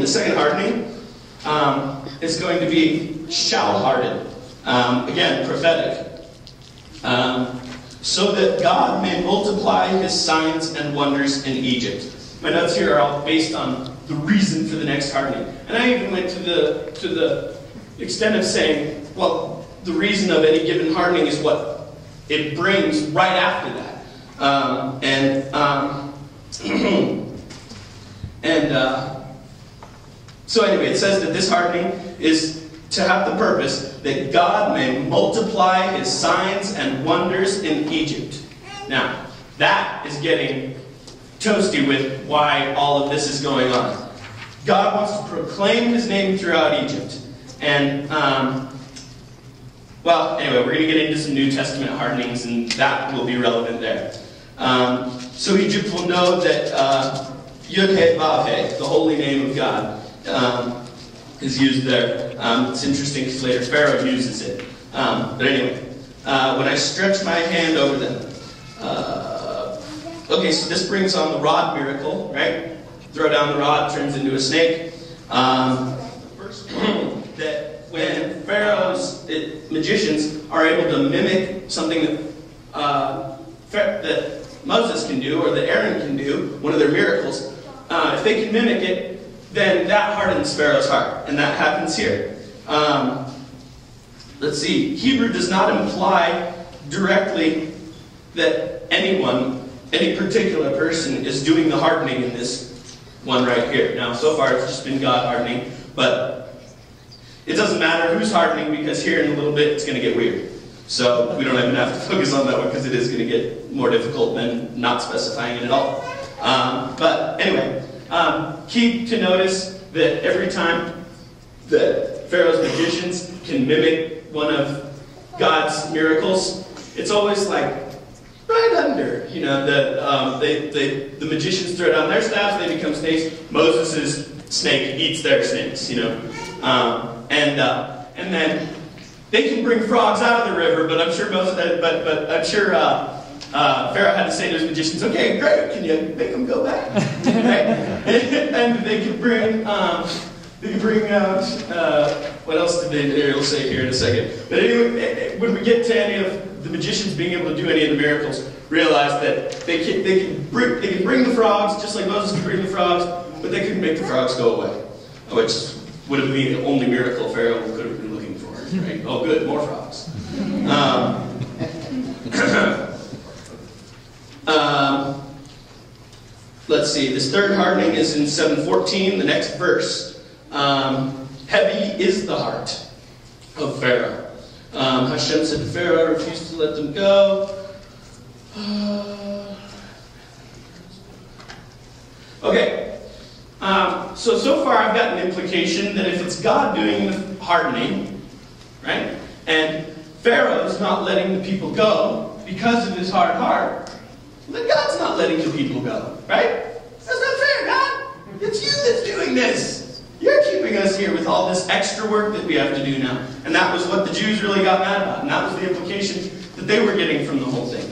the second hardening is going to be shall harden. Again, prophetic. So that God may multiply his signs and wonders in Egypt. My notes here are all based on the reason for the next hardening. And I even went to the extent of saying, well, the reason of any given hardening is what it brings right after that. So anyway, it says that this hardening is to have the purpose that God may multiply his signs and wonders in Egypt. Now, that is getting toasty with why all of this is going on. God wants to proclaim his name throughout Egypt. And, well, anyway, we're going to get into some New Testament hardenings, and that will be relevant there. So Egypt will know that Yud-He-Vav-He, the holy name of God, is used there. It's interesting because later Pharaoh uses it. But anyway, when I stretch my hand over them. Okay, so this brings on the rod miracle, right? Throw down the rod, turns into a snake. That when Pharaoh's magicians are able to mimic something that Moses can do, or that Aaron can do, one of their miracles, if they can mimic it, then that hardens Pharaoh's heart. And that happens here. Let's see. Hebrew does not imply directly that any particular person is doing the hardening in this one right here. Now, so far it's just been God hardening, but it doesn't matter who's hardening, because here in a little bit it's going to get weird. So we don't even have to focus on that one, because it is going to get more difficult than not specifying it at all. But anyway, key to notice that every time that Pharaoh's magicians can mimic one of God's miracles, it's always like right under. You know, the magicians throw down their staffs, they become snakes. Moses' snake eats their snakes. You know, and then they can bring frogs out of the river, but I'm sure Pharaoh had to say to his magicians, "Okay, great, can you make them go back?" Right? And they could bring out what else did they say here in a second. But anyway, when we get to any of the magicians being able to do any of the miracles, realize that they can bring the frogs just like Moses could bring the frogs, but they couldn't make the frogs go away, which would have been the only miracle Pharaoh could have been looking for. Right? Oh, good, more frogs. Let's see, this third hardening is in 7:14, the next verse. Heavy is the heart of Pharaoh. Hashem said to Pharaoh, refused to let them go. Okay, so far I've got an implication that if it's God doing the hardening, right, and Pharaoh's not letting the people go because of his hard heart, then God's not letting the people go, right? That's not fair, God. It's you that's doing this. You're keeping us here with all this extra work that we have to do now. And that was what the Jews really got mad about. And that was the implication that they were getting from the whole thing.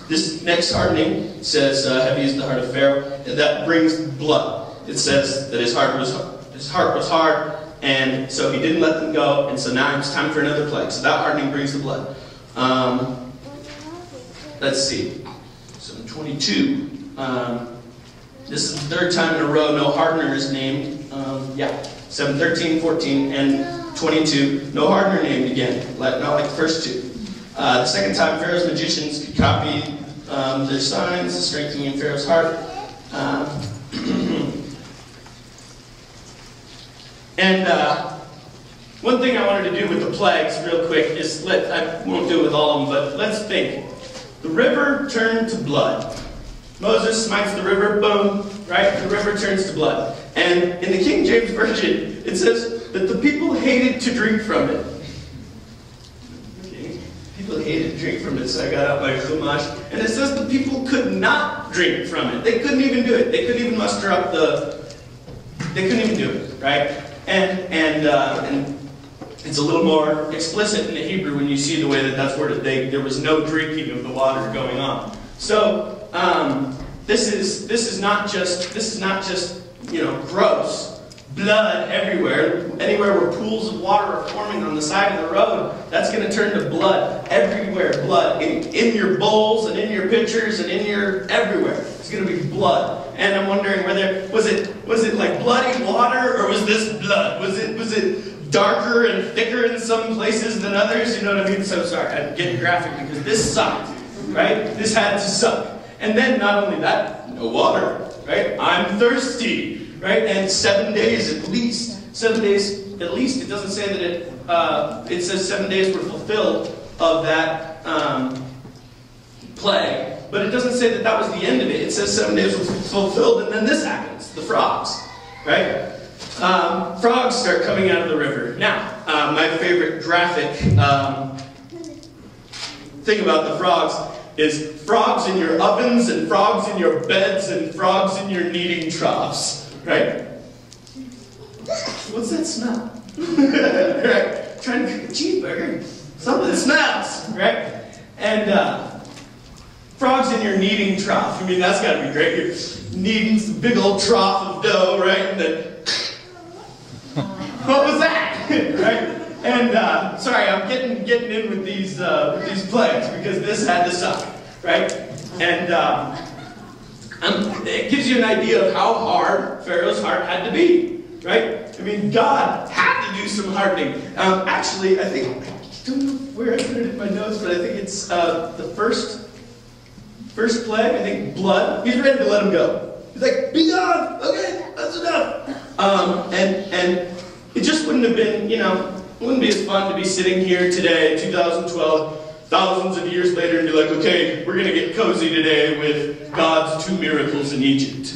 This next hardening says, heavy is the heart of Pharaoh. And that brings blood. It says that his heart was hard, and so he didn't let them go. And so now it's time for another plague. So that hardening brings the blood. Let's see. So 22. This is the third time in a row no hardener is named. 7, 13, 14, and 22. No hardener named again. Not like the first two. The second time Pharaoh's magicians could copy their signs, strengthening in Pharaoh's heart. One thing I wanted to do with the plagues real quick is, I won't do it with all of them, but let's think. The river turned to blood. Moses smites the river, boom, right? The river turns to blood. And in the King James Version, it says that the people hated to drink from it. Okay. People hated to drink from it, so I got out my Chumash. And it says the people could not drink from it. They couldn't even do it. They couldn't even muster up they couldn't even do it, right? And it's a little more explicit in the Hebrew when you see the way that that's worded. There was no drinking of the water going on. So, this is not just gross. Blood everywhere. Anywhere where pools of water are forming on the side of the road, that's going to turn to blood. Everywhere, blood. In your bowls and in your pitchers and in your everywhere. It's going to be blood. And I'm wondering whether was it like bloody water, or was this blood? Was it darker and thicker in some places than others? You know what I mean? So sorry, I'm getting graphic because this sucked, right? This had to suck. And then not only that, no water, right? I'm thirsty. Right? And 7 days at least. 7 days at least. It doesn't say that it says 7 days were fulfilled of that plague. But it doesn't say that that was the end of it. It says 7 days were fulfilled, and then this happens. The frogs. Right? Frogs start coming out of the river. Now, my favorite graphic thing about the frogs is frogs in your ovens, and frogs in your beds, and frogs in your kneading troughs. Right? What's that smell? Right? Trying to cook a cheeseburger. Something smells. Right? And frogs in your kneading trough. I mean, that's got to be great. You're kneading some big old trough of dough, right? And then, what was that? Right? And sorry, I'm getting in with these plagues because this had to suck. Right? And it gives you an idea of how hard Pharaoh's heart had to be, right? I mean, God had to do some hardening. Actually, I don't know where I put it in my notes, but I think it's the first plague. I think blood. He's ready to let him go. He's like, "Be gone. Okay, that's enough." And it just wouldn't have been, wouldn't be as fun to be sitting here today, 2012. Thousands of years later, and be like, okay, we're going to get cozy today with God's 2 miracles in Egypt.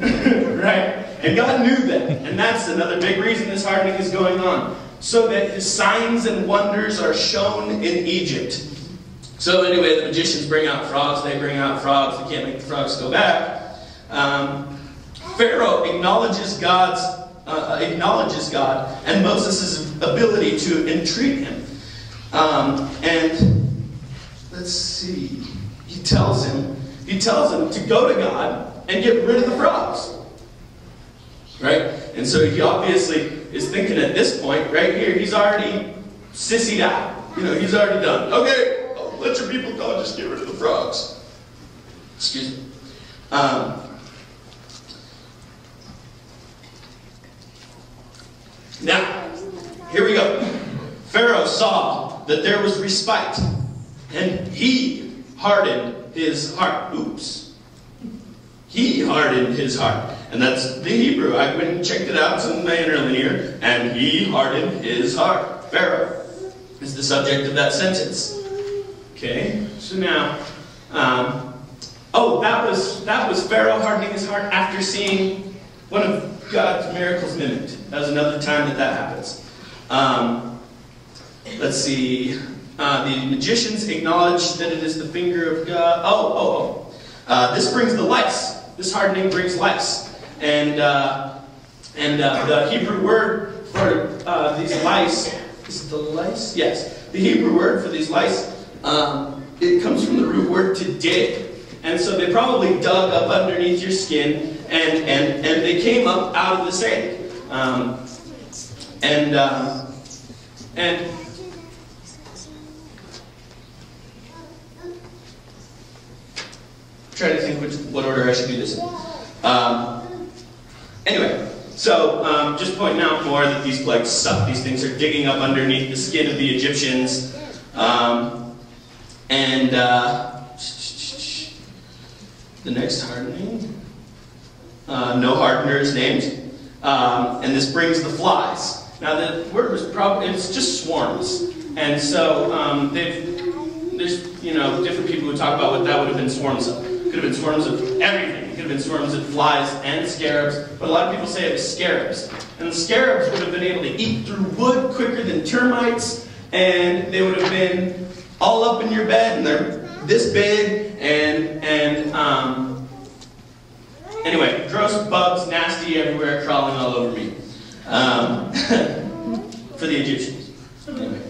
Right? And God knew that. And that's another big reason this hardening is going on. So that his signs and wonders are shown in Egypt. So anyway, the magicians bring out frogs. They bring out frogs. They can't make the frogs go back. Pharaoh acknowledges God and Moses' ability to entreat him. And let's see, he tells him to go to God and get rid of the frogs. Right? And so he obviously is thinking at this point, right here, he's already sissied out. He's already done. Okay, let your people go, just get rid of the frogs. Excuse me. Now, here we go. Pharaoh saw that there was respite, and he hardened his heart. Oops. He hardened his heart. And that's the Hebrew. I went and checked it out in my interlinear, and he hardened his heart. Pharaoh is the subject of that sentence. Okay, so now, that was Pharaoh hardening his heart after seeing one of God's miracles mimicked. That was another time that happens. Let's see. The magicians acknowledge that it is the finger of God. This brings the lice. This hardening brings lice. And the Hebrew word for these lice, is it the lice? Yes. The Hebrew word for these lice, it comes from the root word to dig. And so they probably dug up underneath your skin and they came up out of the sand. And try to think what order I should do this in. Anyway, so just pointing out more that these plagues suck. These things are digging up underneath the skin of the Egyptians. The next hardening. No hardener is named. And this brings the flies. Now the word was it's just swarms. And so there's different people who talk about what that would have been swarms of. It could have been swarms of everything. It could have been swarms of flies and scarabs. But a lot of people say it was scarabs. And the scarabs would have been able to eat through wood quicker than termites. And they would have been all up in your bed. And they're this big. Anyway, gross bugs, nasty everywhere, crawling all over me. For the Egyptians. Anyway.